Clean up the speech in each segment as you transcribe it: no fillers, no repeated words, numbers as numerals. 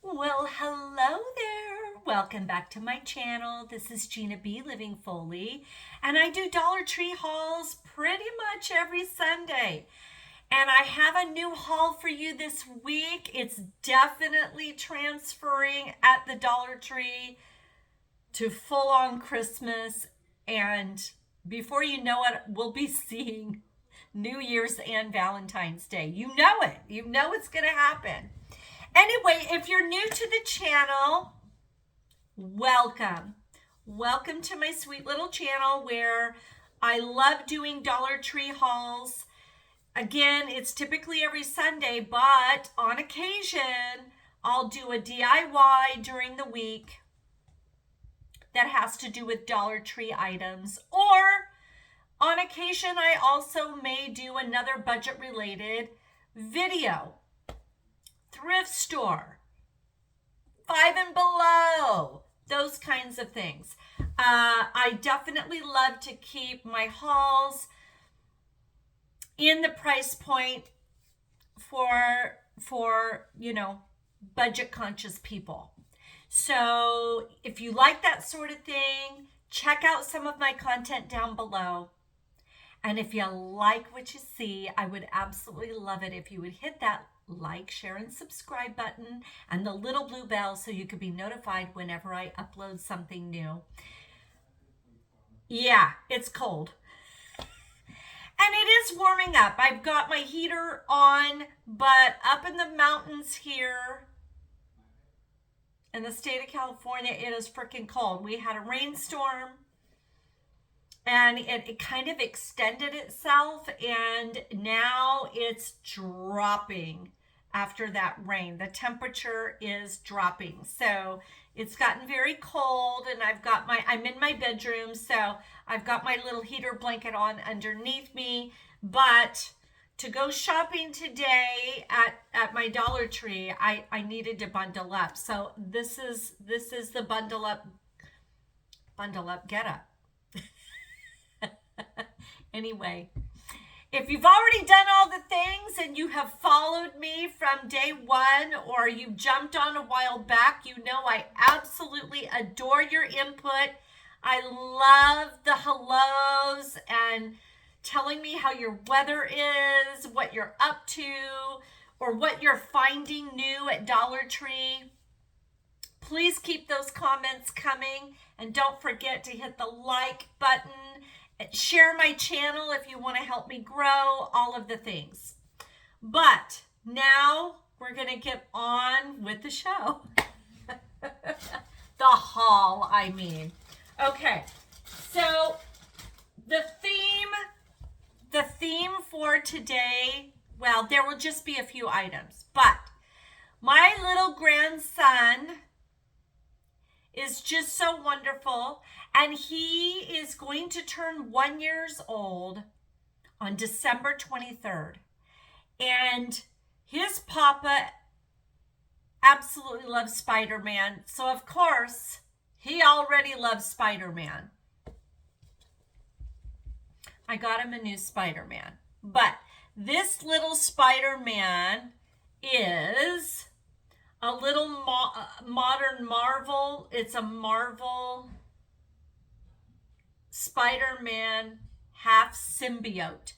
Well, hello there. Welcome back to my channel. This is Gina B. Living Foley, and I do Dollar Tree hauls pretty much every Sunday. And I have a new haul for you this week. It's definitely transferring at the Dollar Tree to full on Christmas. And before you know it, we'll be seeing New Year's and Valentine's Day. You know it. You know it's going to happen. Anyway, if you're new to the channel, welcome. Welcome to my sweet little channel where I love doing Dollar Tree hauls. Again, it's typically every Sunday, but on occasion, I'll do a DIY during the week that has to do with Dollar Tree items. Or on occasion, I also may do another budget-related video. Thrift store, Five and Below, those kinds of things. I definitely love to keep my hauls in the price point for budget conscious people. So if you like that sort of thing, check out some of my content down below. And if you like what you see, I would absolutely love it if you would hit that like, share, and subscribe button and the little blue bell so you could be notified whenever I upload something new. Yeah, it's cold. And it is warming up. I've got my heater on, but up in the mountains here in the state of California, it is freaking cold. We had a rainstorm and it kind of extended itself, and now it's dropping after that rain. The temperature is dropping. So it's gotten very cold, and I'm in my bedroom, so I've got my little heater blanket on underneath me. But to go shopping today at my Dollar Tree, I needed to bundle up. So this is the bundle up get up. Anyway, if you've already done all the things and you have followed me from day one, or you jumped on a while back, you know I absolutely adore your input. I love the hellos and telling me how your weather is, what you're up to, or what you're finding new at Dollar Tree. Please keep those comments coming, and don't forget to hit the like button. Share my channel if you want to help me grow, all of the things. But now we're going to get on with the show. The haul, I mean. Okay, so the theme for today, well, there will just be a few items, but my little grandson is just so wonderful, and he is going to turn 1 year old on December 23rd. And his papa absolutely loves Spider-Man, so of course he already loves Spider-Man. I got him a new Spider-Man, but this little Spider-Man is a little modern Marvel. It's a Marvel Spider-Man half symbiote.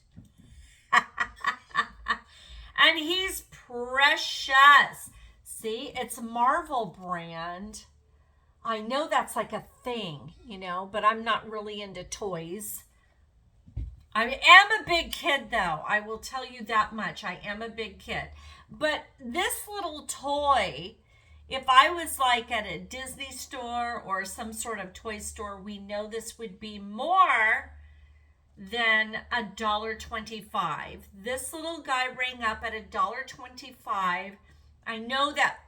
And he's precious. See, it's a Marvel brand. I know that's like a thing, but I'm not really into toys. I am a big kid, though. I will tell you that much. I am a big kid. But this little toy, if I was like at a Disney store or some sort of toy store, we know this would be more than $1.25. This little guy rang up at $1.25. I know that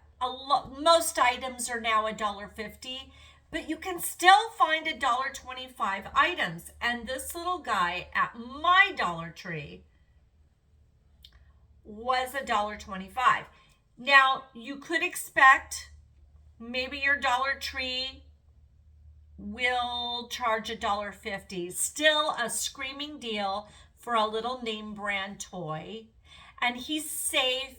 most items are now $1.50, but you can still find $1.25 items. And this little guy at my Dollar Tree was $1.25. Now, you could expect maybe your Dollar Tree will charge $1.50. Still a screaming deal for a little name brand toy. And he's safe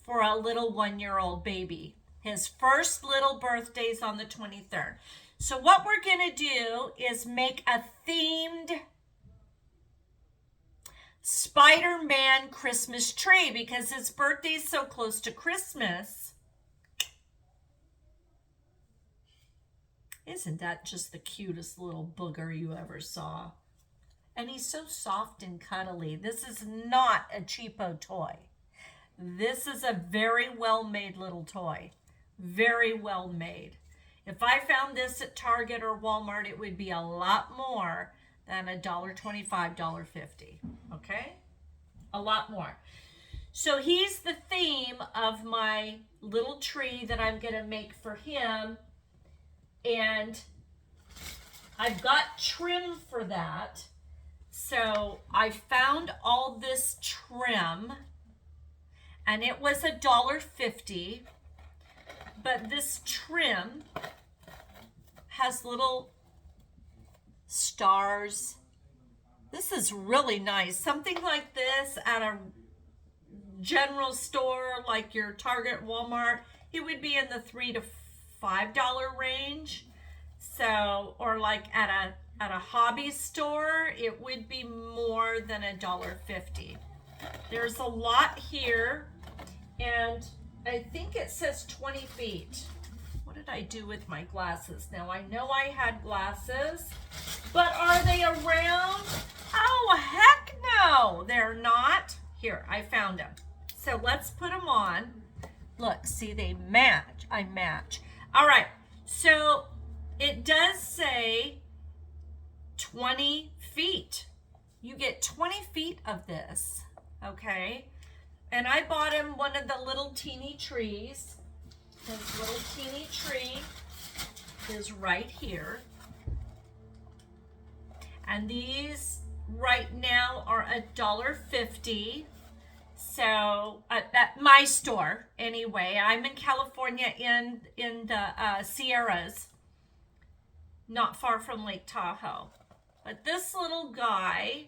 for a little 1-year-old baby. His first little birthday's on the 23rd. So what we're going to do is make a themed Spider-Man Christmas tree because his birthday's so close to Christmas. Isn't that just the cutest little booger you ever saw? And he's so soft and cuddly. This is not a cheapo toy. This is a very well-made little toy. Very well made. If I found this at Target or Walmart, it would be a lot more than $1.25, $1.50. Okay? A lot more. So he's the theme of my little tree that I'm going to make for him. And I've got trim for that. So I found all this trim, and it was $1.50. But this trim has little stars. This is really nice. Something like this at a general store like your Target, Walmart, it would be in the $3 to $5 range. So, or like at a hobby store, it would be more than $1.50. There's a lot here, and I think it says 20 feet. What did I do with my glasses? Now, I know I had glasses, but are they around? Oh, heck no, they're not. Here, I found them. So let's put them on. Look, see, they match. I match. All right, so it does say 20 feet. You get 20 feet of this, okay? And I bought him one of the little teeny trees. His little teeny tree is right here. And these right now are $1.50. So at my store, anyway. I'm in California in the Sierras, not far from Lake Tahoe. But this little guy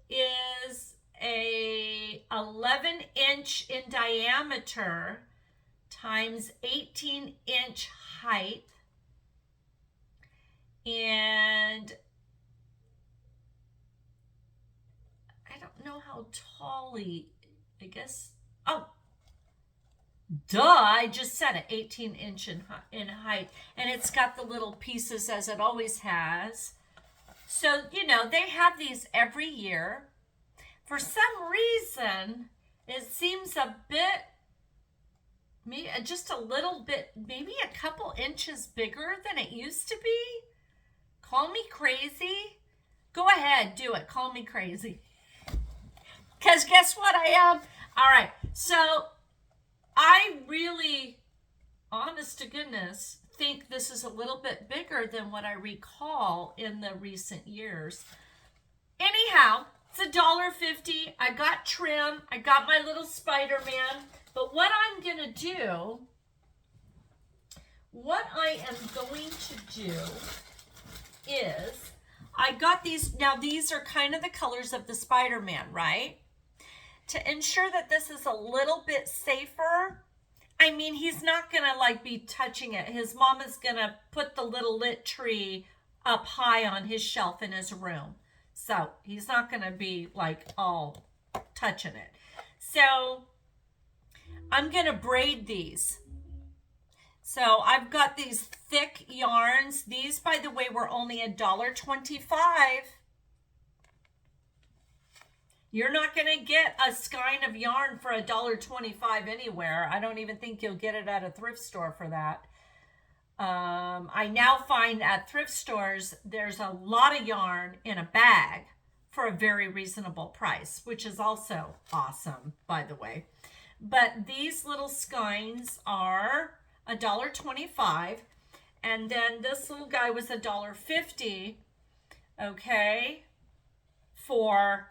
is a 11-inch in diameter times 18-inch height, and I don't know how tall I guess, oh, duh, I just said it, 18-inch in height, and it's got the little pieces as it always has. So, you know, they have these every year. For some reason, it seems a bit, maybe just a little bit, maybe a couple inches bigger than it used to be. Call me crazy. Go ahead, do it. Call me crazy. Because guess what I am? All right, so I really, honest to goodness, think this is a little bit bigger than what I recall in the recent years. Anyhow, it's $1.50. I got trim. I got my little Spider-Man. But what I am going to do is I got these. Now, these are kind of the colors of the Spider-Man, right? To ensure that this is a little bit safer. I mean, he's not going to like be touching it. His mom is going to put the little lit tree up high on his shelf in his room. So he's not going to be like all touching it. So I'm going to braid these. So I've got these thick yarns. These, by the way, were only $1.25. You're not going to get a skein of yarn for $1.25 anywhere. I don't even think you'll get it at a thrift store for that. I now find at thrift stores, there's a lot of yarn in a bag for a very reasonable price, which is also awesome, by the way. But these little skeins are $1.25. And then this little guy was $1.50, okay, for,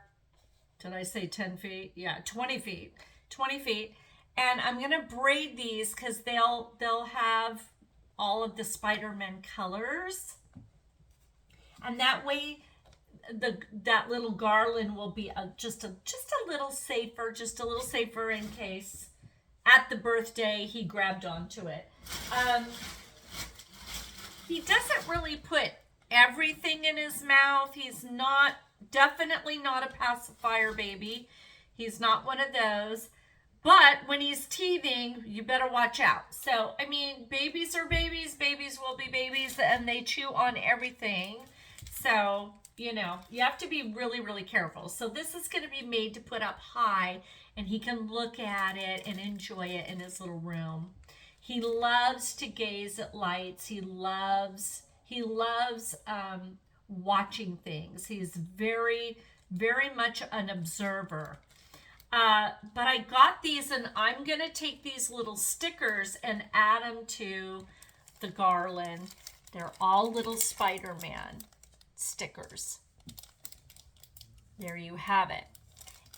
did I say 10 feet? Yeah, 20 feet. 20 feet. And I'm going to braid these because they'll have all of the Spider-Man colors, and that way that little garland will be just a little safer in case at the birthday, he grabbed onto it. He doesn't really put everything in his mouth. He's definitely not a pacifier baby. He's not one of those. But when he's teething, you better watch out. So, I mean, babies are babies. Babies will be babies, and they chew on everything. So, you know, you have to be really, really careful. So this is going to be made to put up high, and he can look at it and enjoy it in his little room. He loves to gaze at lights. He loves watching things. He's very, very much an observer. But I got these, and I'm going to take these little stickers and add them to the garland. They're all little Spider-Man stickers. There you have it.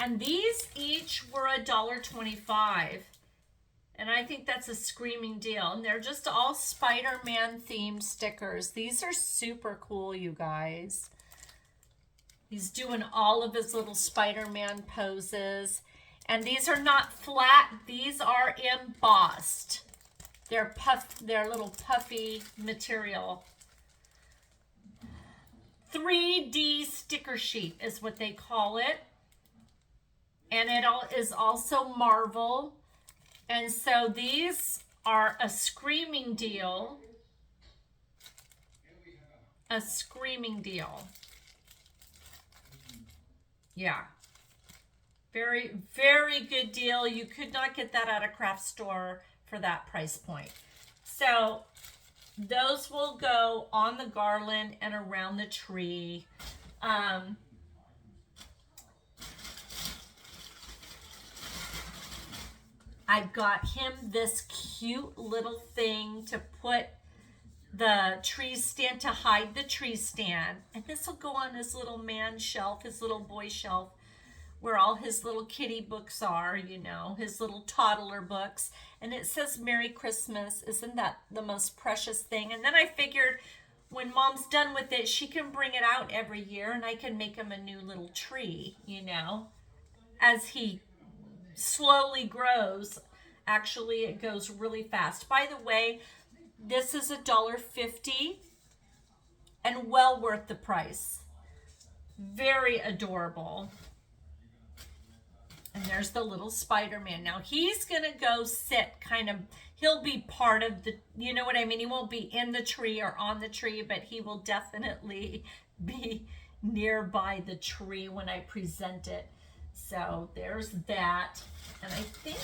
And these each were $1.25. And I think that's a screaming deal. And they're just all Spider-Man themed stickers. These are super cool, you guys. He's doing all of his little Spider-Man poses. And these are not flat. These are embossed. They're little puffy material. 3D sticker sheet is what they call it. And it is also Marvel. And so these are a screaming deal. A screaming deal. Yeah. Very, very good deal. You could not get that at a craft store for that price point. So those will go on the garland and around the tree. I got him this cute little thing to put the tree stand, to hide the tree stand. And this will go on his little man shelf, his little boy shelf, where all his little kitty books are, you know, his little toddler books. And it says Merry Christmas. Isn't that the most precious thing? And then I figured when Mom's done with it, she can bring it out every year and I can make him a new little tree, you know, as he slowly grows. Actually, it goes really fast. By the way, this is $1.50 and well worth the price. Very adorable. And there's the little Spider-Man. Now he's going to go sit he'll be part of the, you know what I mean? He won't be in the tree or on the tree, but he will definitely be nearby the tree when I present it. So there's that. And I think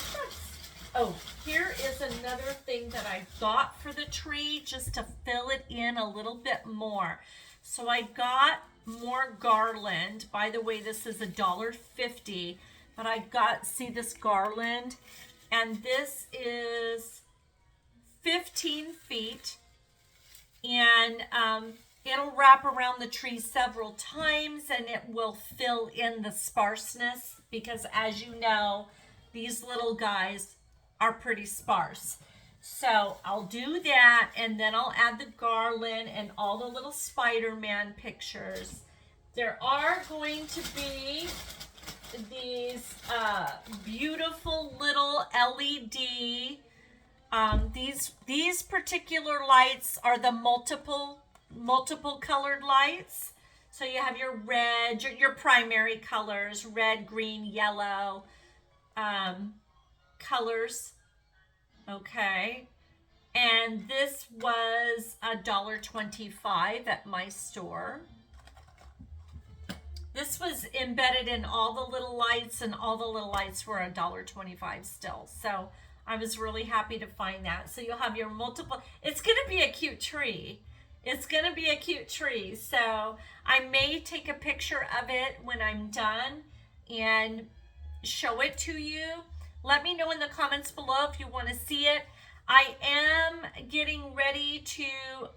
here is another thing that I got for the tree just to fill it in a little bit more. So I got more garland. By the way, this is $1.50. But I see this garland, and this is 15 feet, and it'll wrap around the tree several times, and it will fill in the sparseness, because as you know, these little guys are pretty sparse. So I'll do that, and then I'll add the garland and all the little Spider-Man pictures. There are going to be these beautiful little LED. These particular lights are the multiple colored lights. So you have your red, your primary colors, red, green, yellow colors. Okay. And this was $1.25 at my store. This was embedded in all the little lights, and all the little lights were $1.25 still. So I was really happy to find that. So you'll have your multiple. It's going to be a cute tree. It's going to be a cute tree. So I may take a picture of it when I'm done and show it to you. Let me know in the comments below if you want to see it. I am getting ready to,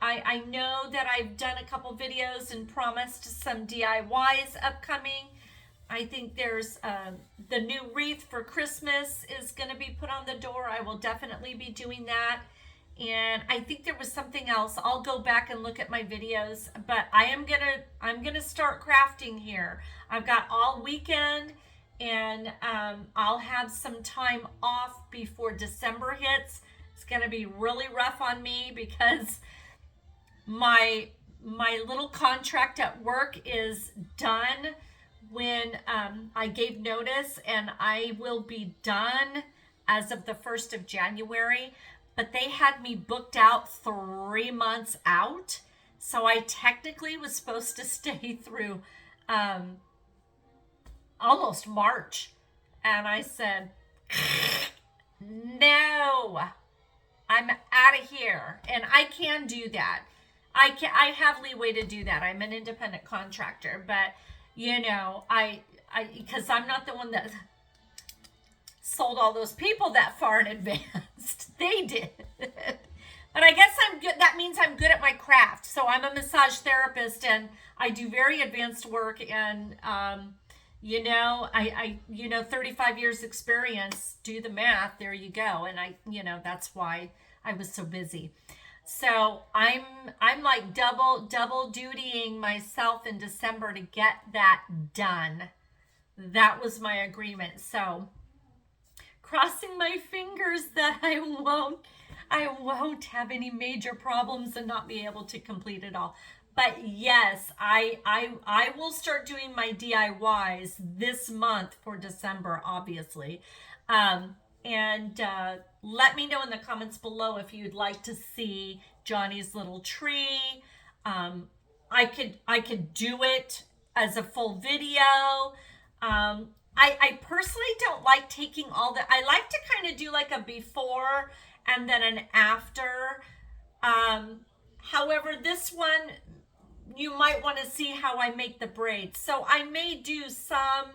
I know that I've done a couple videos and promised some DIYs upcoming. I think there's the new wreath for Christmas is going to be put on the door. I will definitely be doing that. And I think there was something else. I'll go back and look at my videos, but I'm gonna start crafting here. I've got all weekend, and I'll have some time off before December hits. It's going to be really rough on me because my little contract at work is done when I gave notice, and I will be done as of the 1st of January. But they had me booked out 3 months out. So I technically was supposed to stay through almost March. And I said, no, I'm out of here. And I can do that. I have leeway to do that. I'm an independent contractor, but because I'm not the one that sold all those people that far in advance. They did. But I guess I'm good. That means I'm good at my craft. So I'm a massage therapist, and I do very advanced work. And, 35 years experience, do the math. There you go. And that's why I was so busy. So I'm like double dutying myself in December to get that done. That was my agreement. So crossing my fingers that I won't have any major problems and not be able to complete it all. But yes, I will start doing my DIYs this month for December, obviously. And let me know in the comments below if you'd like to see Johnny's little tree. I could do it as a full video. I personally don't like taking all the, I like to kind of do like a before and then an after. However, this one, you might want to see how I make the braids. So I may do some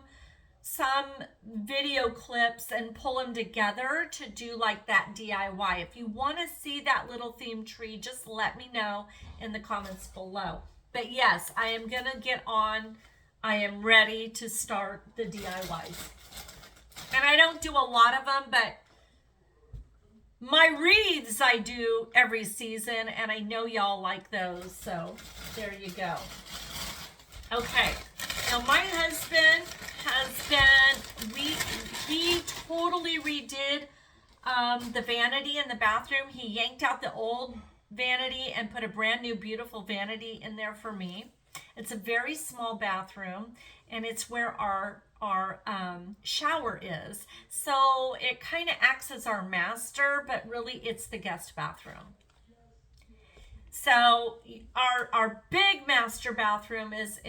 video clips and pull them together to do like that DIY. If you want to see that little theme tree, just let me know in the comments below. But yes, I am going to get on. I am ready to start the DIYs. And I don't do a lot of them, but my wreaths I do every season, and I know y'all like those. So there you go. Okay. Now my husband he totally redid the vanity in the bathroom. He yanked out the old vanity and put a brand new beautiful vanity in there for me. It's a very small bathroom, and it's where our shower is. So it kind of acts as our master, but really it's the guest bathroom. So our big master bathroom is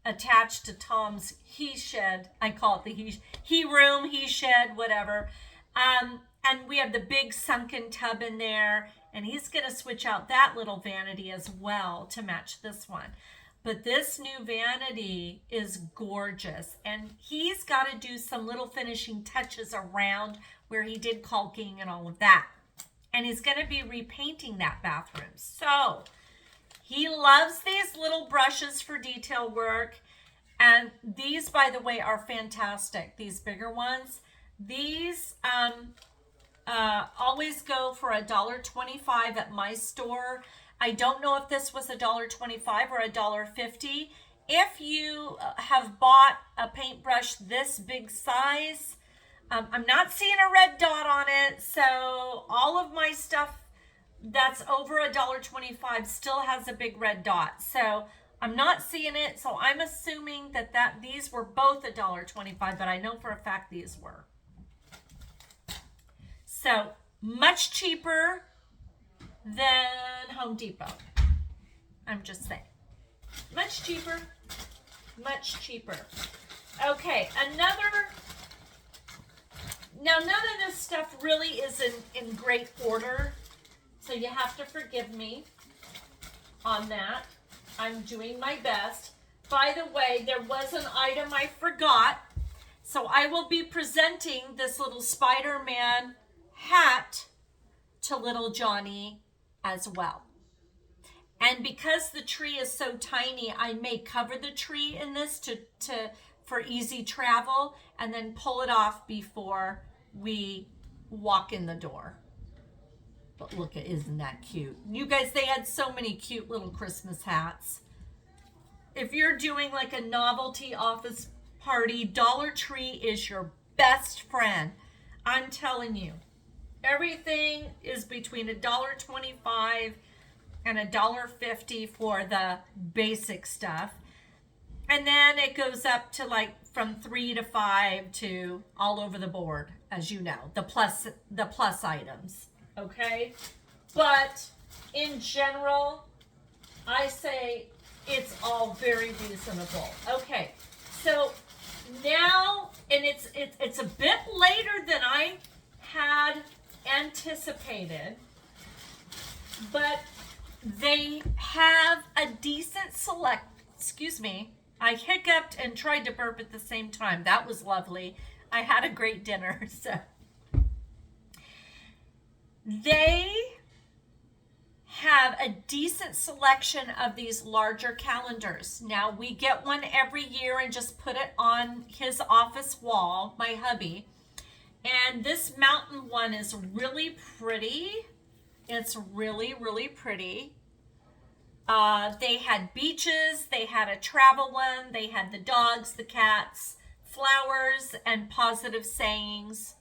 attached to Tom's he shed. I call it the he room, he shed, whatever. And we have the big sunken tub in there, and he's going to switch out that little vanity as well to match this one. But this new vanity is gorgeous, and he's got to do some little finishing touches around where he did caulking and all of that. And he's going to be repainting that bathroom. So he loves these little brushes for detail work. And these, by the way, are fantastic. These bigger ones. These always go for $1.25 at my store. I don't know if this was $1.25 or $1.50. If you have bought a paintbrush this big size, I'm not seeing a red dot on it. So all of my stuff that's over $1.25 still has a big red dot. So I'm not seeing it. So I'm assuming that these were both $1.25, but I know for a fact these were. So much cheaper than Home Depot. I'm just saying. Much cheaper. Much cheaper. Okay, now none of this stuff really is in great order, so you have to forgive me on that. I'm doing my best. By the way, there was an item I forgot, so I will be presenting this little Spider-Man hat to little Johnny as well. And because the tree is so tiny, I may cover the tree in this for easy travel and then pull it off before we walk in the door. But look, isn't that cute? You guys, they had so many cute little Christmas hats. If you're doing like a novelty office party, Dollar Tree is your best friend. I'm telling you, everything is between $1.25 and $1.50 for the basic stuff. And then it goes up to like from 3 to 5 to all over the board, as you know, the plus items. Okay? But in general, I say it's all very reasonable. Okay. So now, and it's a bit later than I had anticipated, but they have a decent excuse me, I hiccuped and tried to burp at the same time. That was lovely. I had a great dinner. So they have a decent selection of these larger calendars. Now, we get one every year and just put it on his office wall, my hubby. And this mountain one is really pretty. It's really, really pretty. They had beaches, they had a travel one, they had the dogs, the cats, flowers, and positive sayings.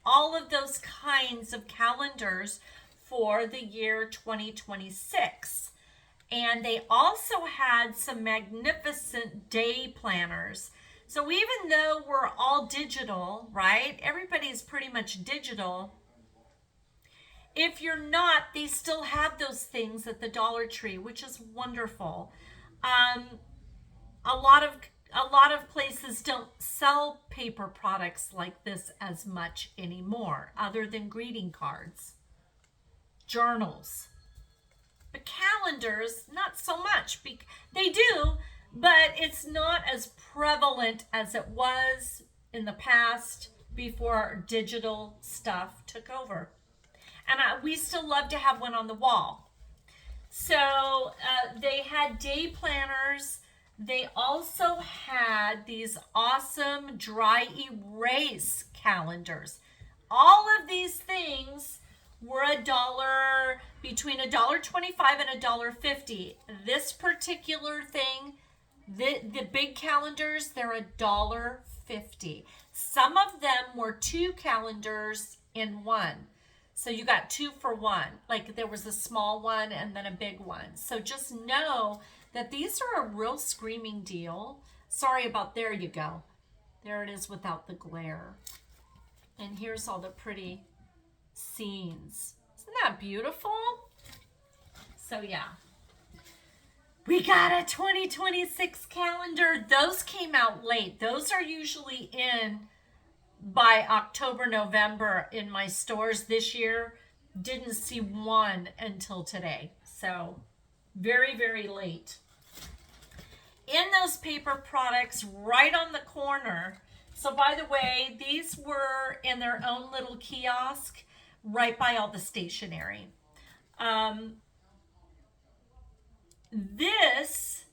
All of those kinds of calendars for the year 2026. And they also had some magnificent day planners. So even though we're all digital, right? Everybody's pretty much digital. If you're not, they still have those things at the Dollar Tree, which is wonderful. A lot of places don't sell paper products like this as much anymore, other than greeting cards, journals. But calendars, not so much. They do, but it's not as prevalent as it was in the past before digital stuff took over. And we still love to have one on the wall. So they had day planners. They also had these awesome dry erase calendars. All of these things were between $1.25 and $1.50. This particular thing, the big calendars, they're $1.50. Some of them were 2 calendars in one. So you got 2 for 1. Like there was a small one and then a big one. So just know that these are a real screaming deal. Sorry about, there you go. There it is without the glare. And here's all the pretty scenes. Isn't that beautiful? So yeah. We got a 2026 calendar. Those came out late. Those are usually in by October, November in my stores this year. Didn't see one until today. So very, very late. In those paper products right on the corner. So by the way, these were in their own little kiosk right by all the stationery. This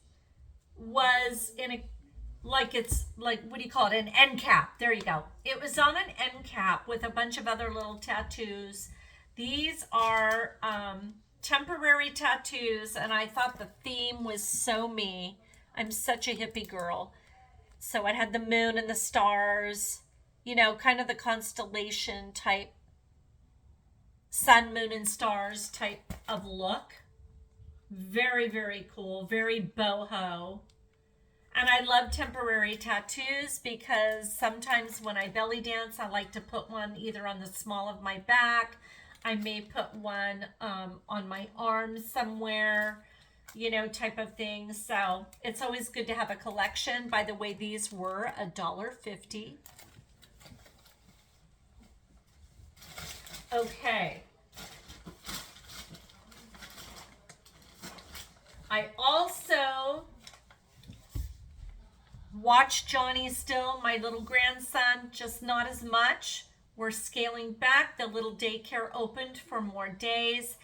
was in a, like it's like, what do you call it? An end cap. There you go. It was on an end cap with a bunch of other little tattoos. These are temporary tattoos, and I thought the theme was so me. I'm such a hippie girl. So it had the moon and the stars, you know, kind of the constellation type, sun, moon, and stars type of look. Very, very cool. Very boho. And I love temporary tattoos because sometimes when I belly dance, I like to put one either on the small of my back. I may put one on my arm somewhere, you know, type of thing. So it's always good to have a collection. By the way, these were $1.50. Okay. I also watch Johnny still, my little grandson, just not as much. We're scaling back. The little daycare opened for more days.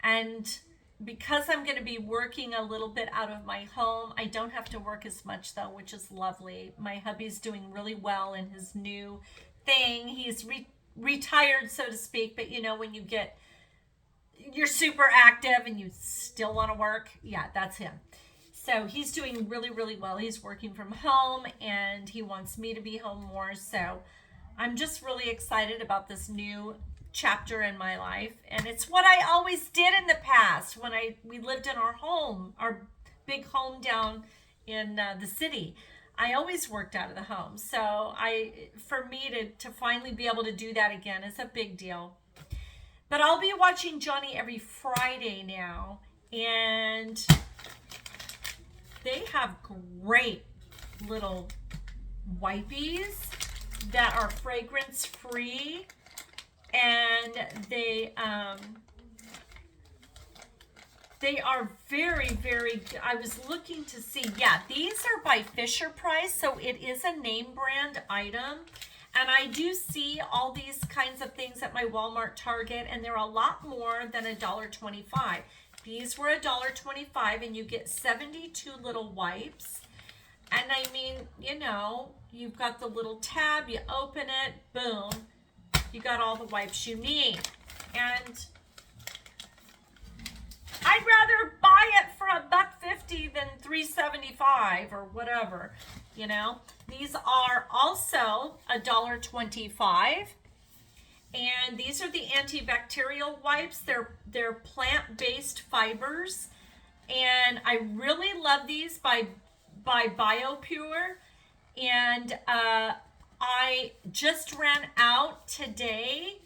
And because I'm going to be working a little bit out of my home, I don't have to work as much though, which is lovely. My hubby's doing really well in his new thing. He's retired, so to speak, but you know, when you're super active and you still want to work, yeah, that's him. So he's doing really, really well. He's working from home and he wants me to be home more. So I'm just really excited about this new chapter in my life. And it's what I always did in the past when we lived in our home, our big home down in the city. I always worked out of the home. So for me to finally be able to do that again is a big deal. But I'll be watching Johnny every Friday now. And they have great little wipies that are fragrance free, and they are very, very, I was looking to see, yeah, these are by Fisher Price, so it is a name brand item. And I do see all these kinds of things at my Walmart, Target, and they're a lot more than $1.25. These were $1.25, and you get 72 little wipes. And I mean, you know, you've got the little tab, you open it, boom, you got all the wipes you need. And I'd rather buy it for $1.50 than $3.75 or whatever, you know. These are also $1.25. And these are the antibacterial wipes. They're plant-based fibers. And I really love these by BioPure. And I just ran out today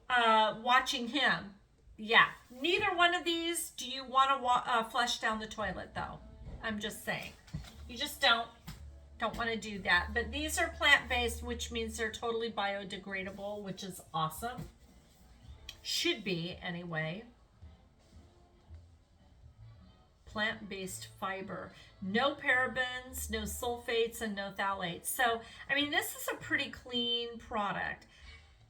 watching him. Yeah, neither one of these do you want to flush down the toilet, though. I'm just saying. You just don't want to do that. But these are plant-based, which means they're totally biodegradable, which is awesome. Should be, anyway. Plant-based fiber. No parabens, no sulfates, and no phthalates. So, I mean, this is a pretty clean product.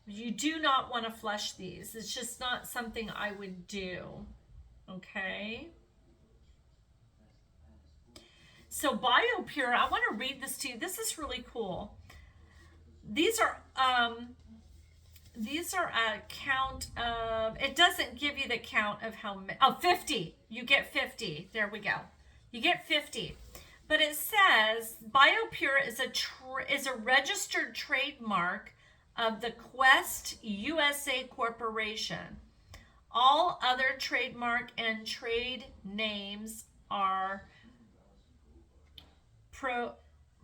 You do not want to flush these. It's just not something I would do. Okay? So BioPure, I want to read this to you. This is really cool. These are a count of, it doesn't give you the count of how many, 50. You get 50. There we go. You get 50. But it says BioPure is a registered trademark of the Quest USA Corporation. All other trademark and trade names are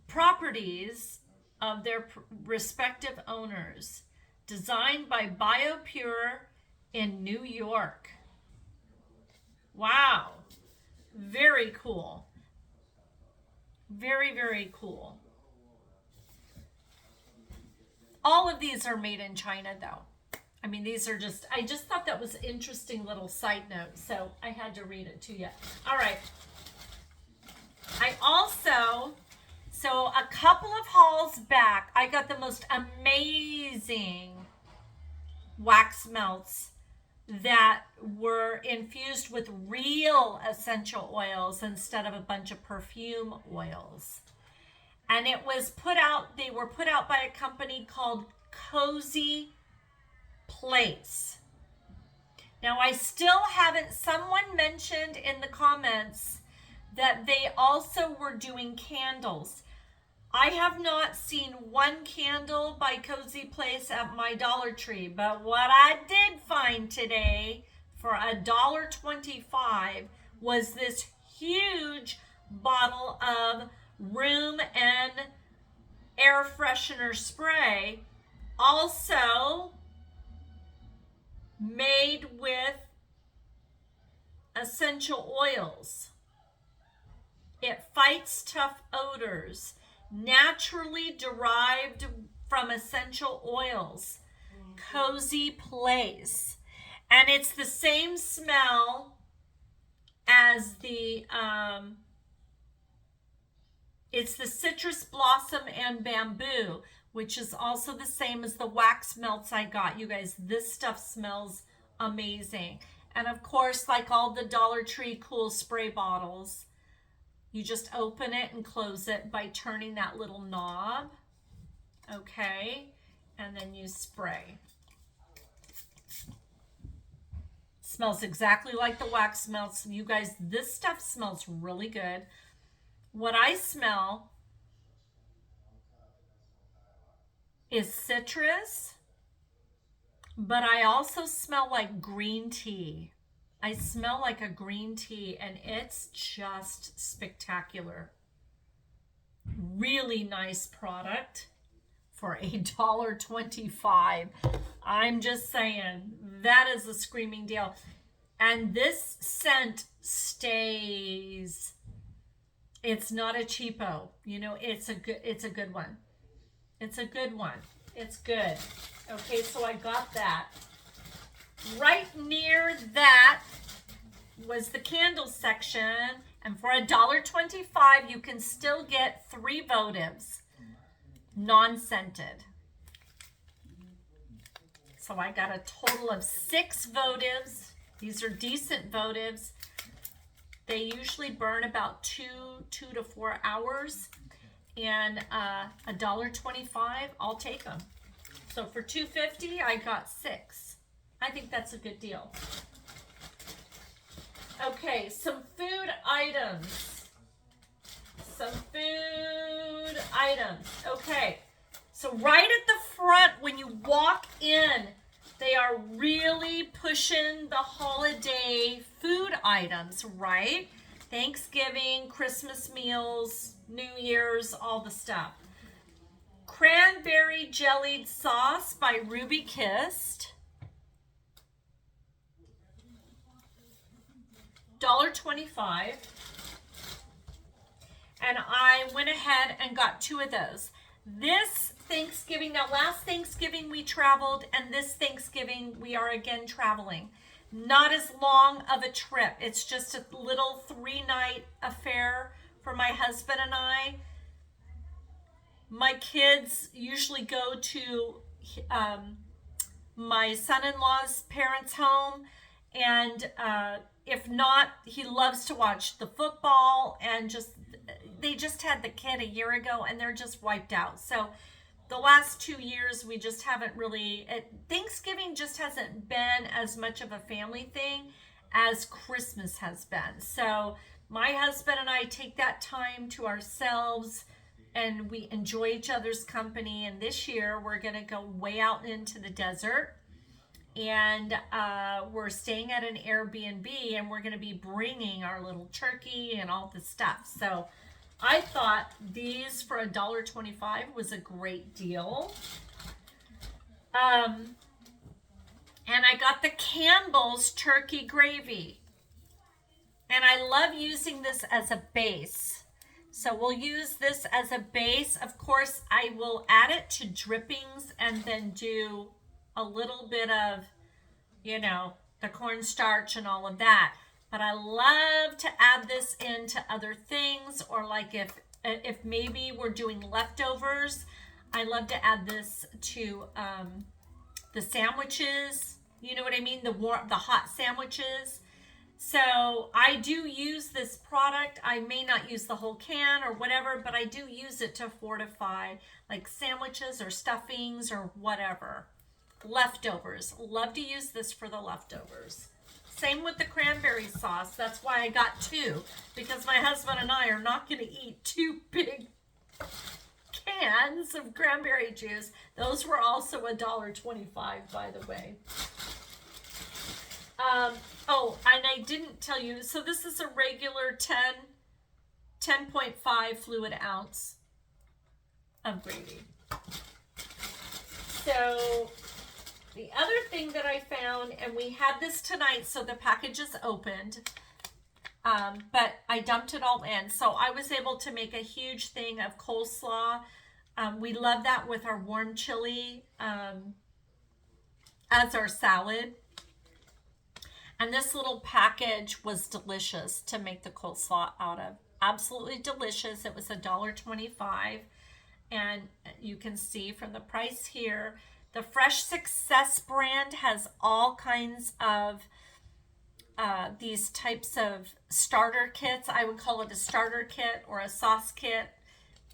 properties of their respective owners. Designed by BioPure in New York. Wow. Very cool. Very, very cool. All of these are made in China, though. I mean, these are just, I just thought that was an interesting little side note, so I had to read it to you. All right. I also, so a couple of hauls back, I got the most amazing wax melts that were infused with real essential oils instead of a bunch of perfume oils. And it was they were put out by a company called Cozy Place. Now, I still haven't, someone mentioned in the comments that they also were doing candles. I have not seen one candle by Cozy Place at my Dollar Tree, but what I did find today for $1.25 was this huge bottle of room and air freshener spray, also made with essential oils. It fights tough odors, naturally derived from essential oils. Cozy Place. And it's the same smell as it's the citrus blossom and bamboo, which is also the same as the wax melts I got. You guys, this stuff smells amazing. And of course, like all the Dollar Tree cool spray bottles, you just open it and close it by turning that little knob. Okay. And then you spray. Smells exactly like the wax melts. You guys, this stuff smells really good. What I smell is citrus, but I also smell like green tea. I smell like a green tea, and it's just spectacular. Really nice product for $1.25. I'm just saying, that is a screaming deal. And this scent stays. It's not a cheapo. You know, it's a good one. It's a good one. It's good. Okay, so I got that. Right near that was the candle section, and for $1.25 you can still get 3 votives, non-scented. So I got a total of 6 votives. These are decent votives. They usually burn about 2 to 4 hours, and $1.25, I'll take them. So for $2.50 I got 6. I think that's a good deal. Okay, some food items. Okay, so right at the front when you walk in, they are really pushing the holiday food items, right? Thanksgiving, Christmas meals, New Year's, all the stuff. Cranberry jellied sauce by Ruby Kissed. $1.25. And I went ahead and got 2 of those. This Thanksgiving, now last Thanksgiving we traveled, and this Thanksgiving we are again traveling. Not as long of a trip. It's just a little 3-night affair for my husband and I. My kids usually go to my son-in-law's parents' home, and if not, he loves to watch the football, and they just had the kid a year ago, and they're just wiped out. So the last 2 years, we just haven't really, Thanksgiving just hasn't been as much of a family thing as Christmas has been. So my husband and I take that time to ourselves, and we enjoy each other's company. And this year, we're going to go way out into the desert, and we're staying at an Airbnb, and we're going to be bringing our little turkey and all the stuff. So I thought these for $1.25 was a great deal. And I got the Campbell's turkey gravy, and I love using this as a base. So we'll use this as a base. Of course, I will add it to drippings and then do a little bit of, you know, the cornstarch and all of that. But I love to add this into other things, or like if maybe we're doing leftovers, I love to add this to the sandwiches. You know what I mean? The hot sandwiches. So I do use this product. I may not use the whole can or whatever, but I do use it to fortify like sandwiches or stuffings or whatever. Leftovers. Love to use this for the leftovers. Same with the cranberry sauce. That's why I got 2, because my husband and I are not going to eat 2 big cans of cranberry juice. Those were also $1.25, by the way. Oh, and I didn't tell you, so this is a regular 10.5 fluid ounce of gravy. So the other thing that I found, and we had this tonight, so the package is opened, but I dumped it all in. So I was able to make a huge thing of coleslaw. We love that with our warm chili as our salad. And this little package was delicious to make the coleslaw out of. Absolutely delicious. It was $1.25. And you can see from the price here, the Fresh Success brand has all kinds of these types of starter kits. I would call it a starter kit or a sauce kit.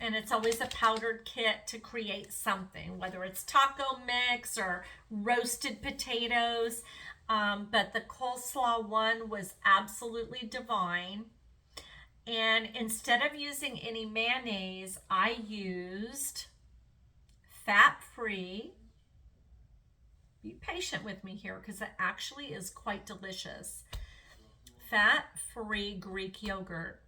And it's always a powdered kit to create something, whether it's taco mix or roasted potatoes. But the coleslaw one was absolutely divine. And instead of using any mayonnaise, I used fat-free. Be patient with me here because it actually is quite delicious. Fat-free Greek yogurt.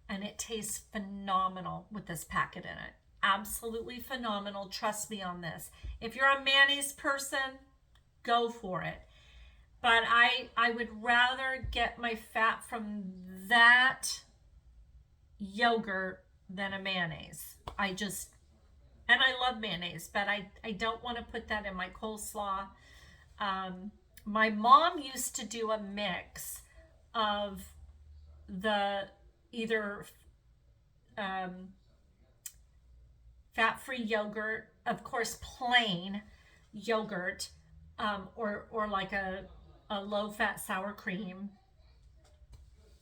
And it tastes phenomenal with this packet in it. Absolutely phenomenal. Trust me on this. If you're a mayonnaise person, go for it. But I would rather get my fat from that yogurt than a mayonnaise. And I love mayonnaise, but I don't want to put that in my coleslaw. My mom used to do a mix of the either fat-free yogurt, of course, plain yogurt, or like a low-fat sour cream.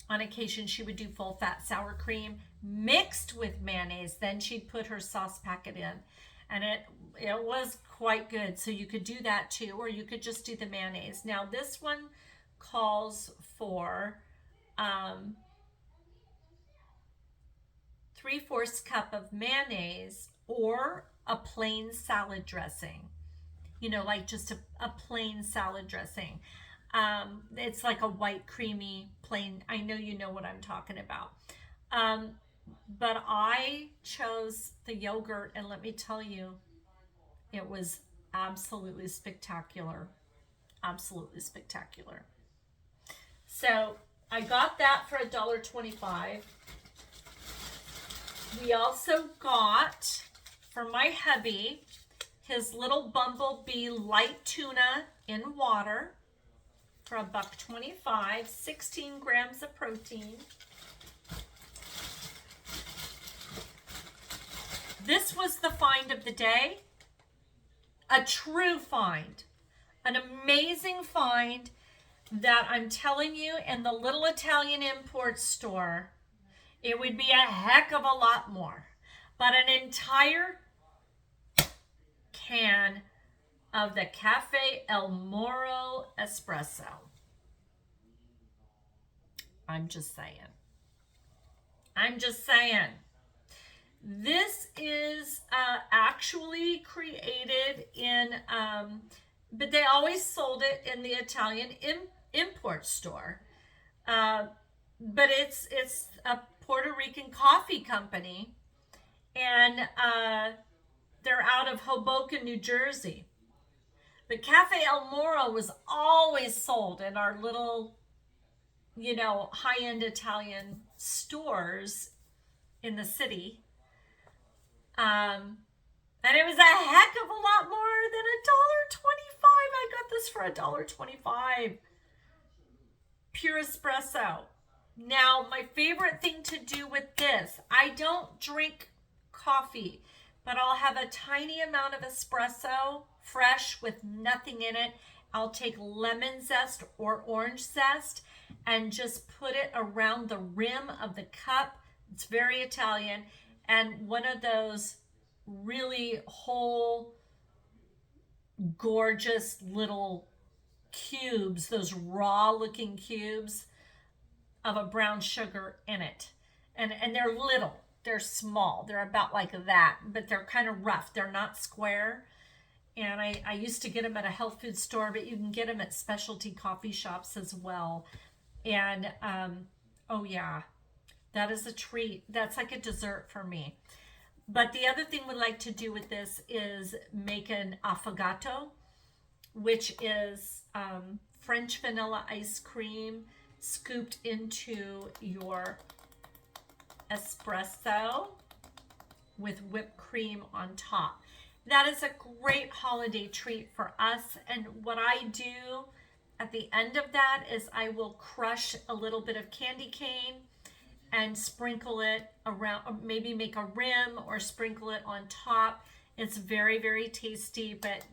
On occasion, she would do full-fat sour cream mixed with mayonnaise. Then she'd put her sauce packet in, and it was quite good. So you could do that too, or you could just do the mayonnaise. Now this one calls for 3/4 cup of mayonnaise or a plain salad dressing. Like just a plain salad dressing. It's like a white, creamy, plain. I know you know what I'm talking about. But I chose the yogurt, and let me tell you, it was absolutely spectacular. Absolutely spectacular. So I got that for $1.25. We also got, for my hubby, his little Bumblebee light tuna in water for $1.25, 16 grams of protein. This was the find of the day. A true find. An amazing find that I'm telling you, in the little Italian import store, it would be a heck of a lot more. But an entire can of the Cafe El Moro espresso. I'm just saying. This is actually created in, but they always sold it in the Italian import store. But it's a Puerto Rican coffee company, and they're out of Hoboken, New Jersey. But Cafe El Moro was always sold in our little, high-end Italian stores in the city. And it was a heck of a lot more than $1.25. I got this for $1.25. Pure espresso. Now, my favorite thing to do with this, I don't drink coffee, but I'll have a tiny amount of espresso, fresh with nothing in it. I'll take lemon zest or orange zest and just put it around the rim of the cup. It's very Italian. And one of those really whole, gorgeous little cubes, those raw looking cubes of a brown sugar in it. And they're little, they're small, they're about like that, but they're kind of rough, they're not square. And I used to get them at a health food store, but you can get them at specialty coffee shops as well. And oh yeah, that is a treat. That's like a dessert for me. But the other thing we like to do with this is make an affogato, which is French vanilla ice cream scooped into your espresso with whipped cream on top. That is a great holiday treat for us. And what I do at the end of that is I will crush a little bit of candy cane and sprinkle it around, or maybe make a rim or sprinkle it on top. It's very, very tasty, but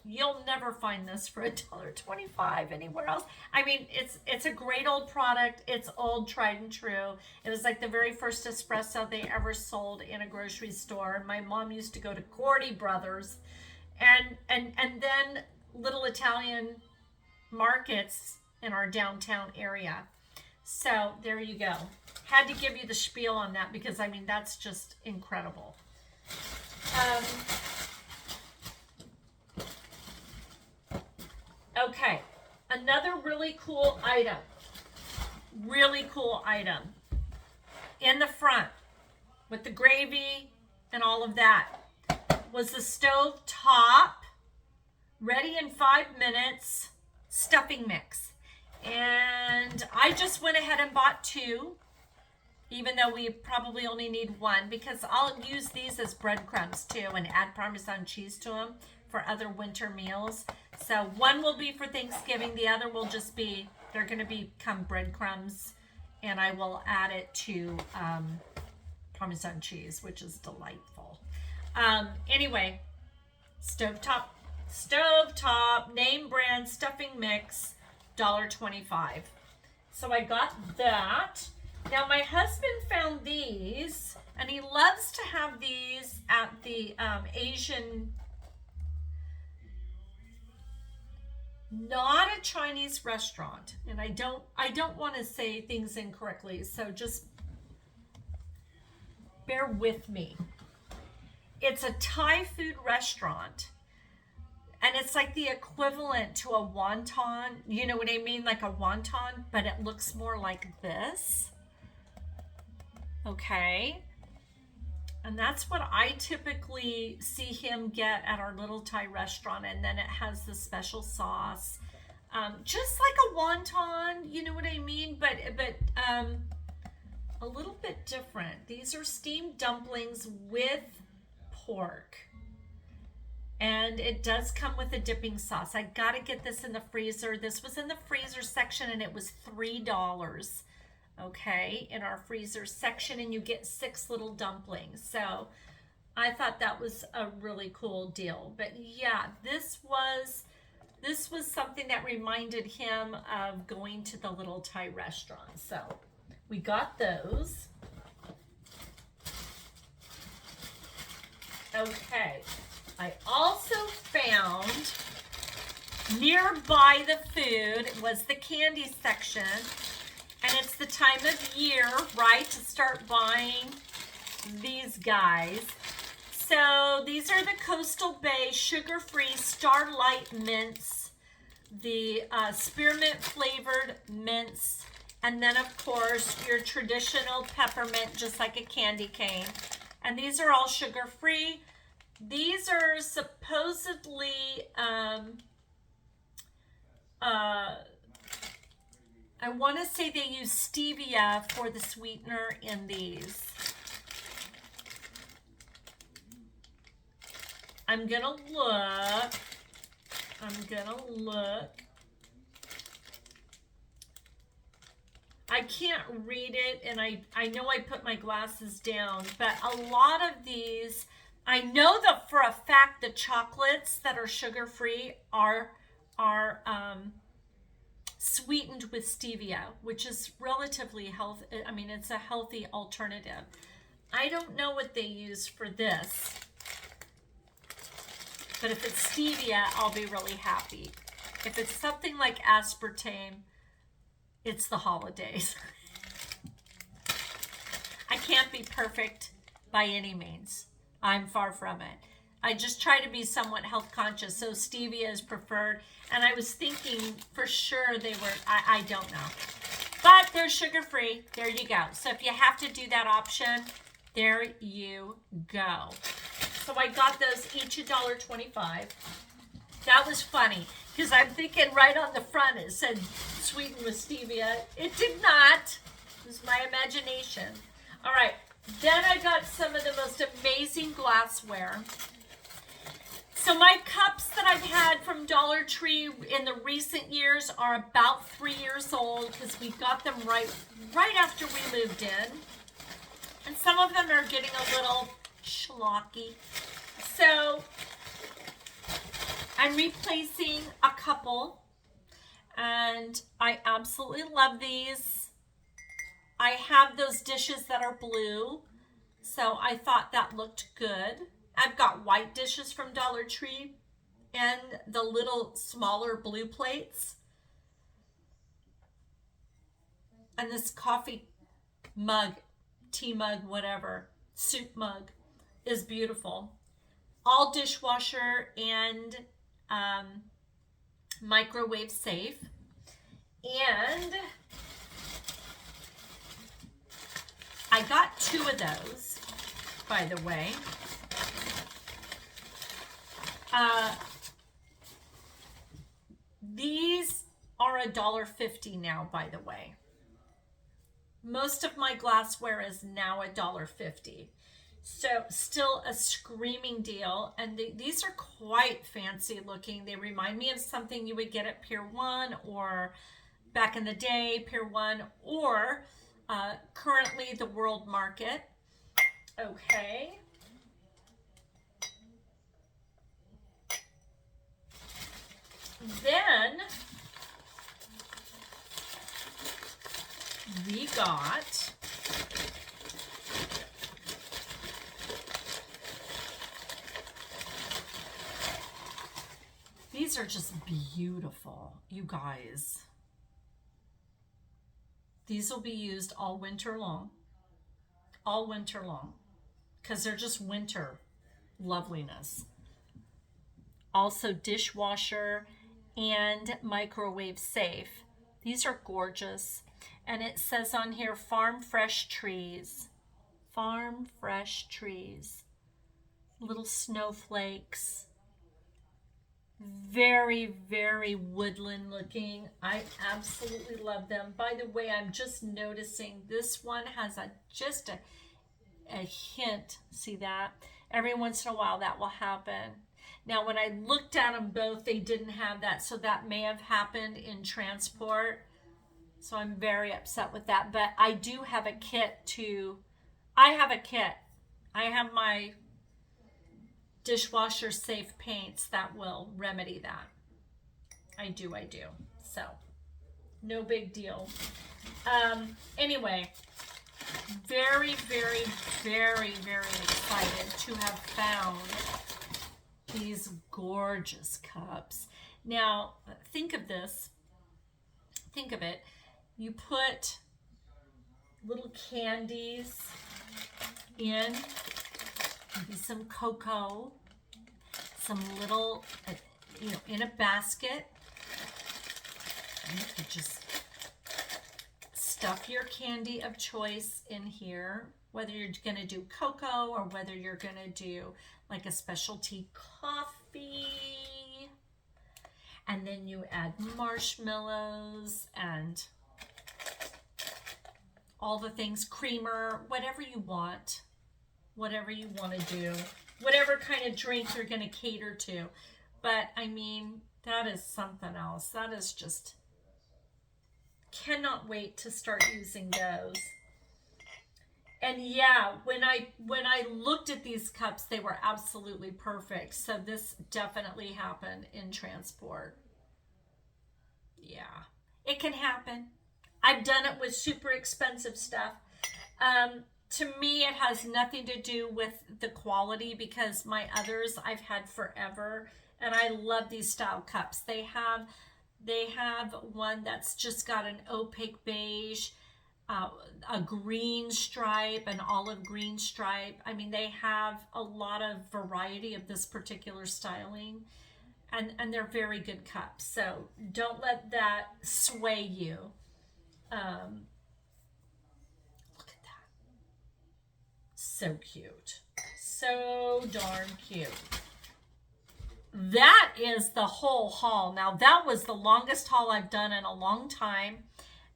you'll never find this for $1.25 anywhere else. I mean, it's a great old product. It's old, tried and true. It was like the very first espresso they ever sold in a grocery store. And my mom used to go to Cordy Brothers and then little Italian markets in our downtown area. So there you go. Had to give you the spiel on that because, I mean, that's just incredible. Okay, another really cool item. Really cool item. In the front, with the gravy and all of that, was the stove top, ready in 5 minutes, stuffing mix. And I just went ahead and bought 2, even though we probably only need 1, because I'll use these as breadcrumbs too and add Parmesan cheese to them for other winter meals. So 1 will be for Thanksgiving, the other will just be, they're going to become breadcrumbs, and I will add it to Parmesan cheese, which is delightful. Anyway, stovetop name brand stuffing mix, $1.25. So I got that. Now my husband found these, and he loves to have these at the Asian, not a Chinese restaurant, and I don't want to say things incorrectly, so just bear with me. It's a Thai food restaurant, and it's like the equivalent to a wonton. You know what I mean? Like a wonton, but it looks more like this. Okay. And that's what I typically see him get at our little Thai restaurant. And then it has the special sauce. Just like a wonton, you know what I mean? But a little bit different. These are steamed dumplings with pork. And it does come with a dipping sauce. I got to get this in the freezer. This was in the freezer section and it was $3. Okay, in our freezer section, and you get 6 little dumplings. So I thought that was a really cool deal. But yeah, this was something that reminded him of going to the little Thai restaurant. So we got those. Okay, I also found nearby the food was the candy section. And it's the time of year, right, to start buying these guys. So these are the Coastal Bay sugar-free Starlight mints, the spearmint flavored mints, and then of course your traditional peppermint, just like a candy cane. And these are all sugar-free. These are supposedly I want to say they use stevia for the sweetener in these. I'm going to look. I can't read it, and I know I put my glasses down, but a lot of these, I know that for a fact the chocolates that are sugar-free are sweetened with stevia, which is relatively healthy. I mean, it's a healthy alternative. I don't know what they use for this, but if it's stevia, I'll be really happy. If it's something like aspartame, it's the holidays. I can't be perfect by any means. I'm far from it. I just try to be somewhat health conscious, so stevia is preferred. And I was thinking for sure they were, I don't know. But they're sugar-free. There you go. So if you have to do that option, there you go. So I got those each $1.25. That was funny because I'm thinking right on the front it said sweetened with stevia. It did not. It was my imagination. All right. Then I got some of the most amazing glassware. So my cups that I've had from Dollar Tree in the recent years are about 3 years old because we got them right after we moved in. And some of them are getting a little schlocky. So I'm replacing a couple, and I absolutely love these. I have those dishes that are blue, so I thought that looked good. I've got white dishes from Dollar Tree and the little smaller blue plates. And this coffee mug, tea mug, whatever, soup mug is beautiful. All dishwasher and microwave safe. And I got 2 of those, by the way. These are $1.50 now, by the way. Most of my glassware is now $1.50. So still a screaming deal. And these are quite fancy looking. They remind me of something you would get at Pier 1 or back in the day, Pier 1, or currently the World Market. Okay. Then we got these are just beautiful, you guys. These will be used all winter long, because they're just winter loveliness. Also dishwasher and microwave safe. These are gorgeous. And it says on here, farm fresh trees. Farm fresh trees. Little snowflakes. Very, very woodland looking. I absolutely love them. By the way, I'm just noticing this one has just a hint. See that? Every once in a while that will happen. Now, when I looked at them both, they didn't have that. So that may have happened in transport. So I'm very upset with that. But I do have a kit to, I have my dishwasher safe paints that will remedy that. I do. So no big deal. Anyway, very, very, very, very excited to have found these gorgeous cups. Now, think of this. Think of it. You put little candies in, maybe some cocoa, some little, in a basket. And you could just stuff your candy of choice in here, whether you're going to do cocoa or whether you're going to do like a specialty coffee. And then you add marshmallows and all the things, creamer, whatever you want to do, whatever kind of drink you're going to cater to. But I mean, that is something else. That is just, cannot wait to start using those. And yeah, when I looked at these cups, they were absolutely perfect. So this definitely happened in transport. Yeah, it can happen. I've done it with super expensive stuff. To me, it has nothing to do with the quality because my others I've had forever, and I love these style cups. They have one that's just got an opaque beige, a green stripe, an olive green stripe. I mean, they have a lot of variety of this particular styling, and they're very good cups. So don't let that sway you. Look at that. So cute. So darn cute. That is the whole haul. Now, that was the longest haul I've done in a long time,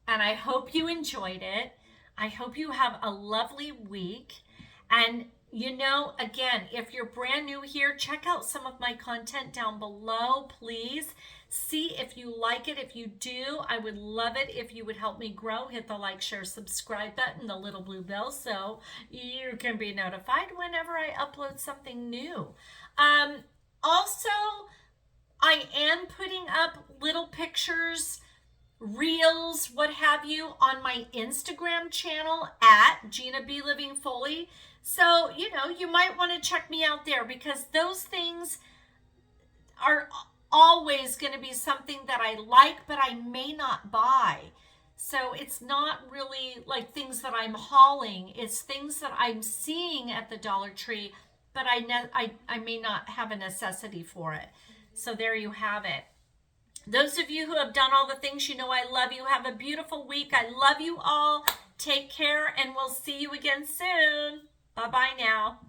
and I hope you enjoyed it. I hope you have a lovely week. And again, if you're brand new here, check out some of my content down below, please. See if you like it. If you do, I would love it if you would help me grow. Hit the like, share, subscribe button, the little blue bell, so you can be notified whenever I upload something new. Also, I am putting up little pictures, reels, what have you, on my Instagram channel at Gina B. Living Foley. So, you might want to check me out there because those things are always going to be something that I like, but I may not buy. So it's not really like things that I'm hauling. It's things that I'm seeing at the Dollar Tree, but I may not have a necessity for it. So there you have it. Those of you who have done all the things, you know I love you. Have a beautiful week. I love you all. Take care, and we'll see you again soon. Bye-bye now.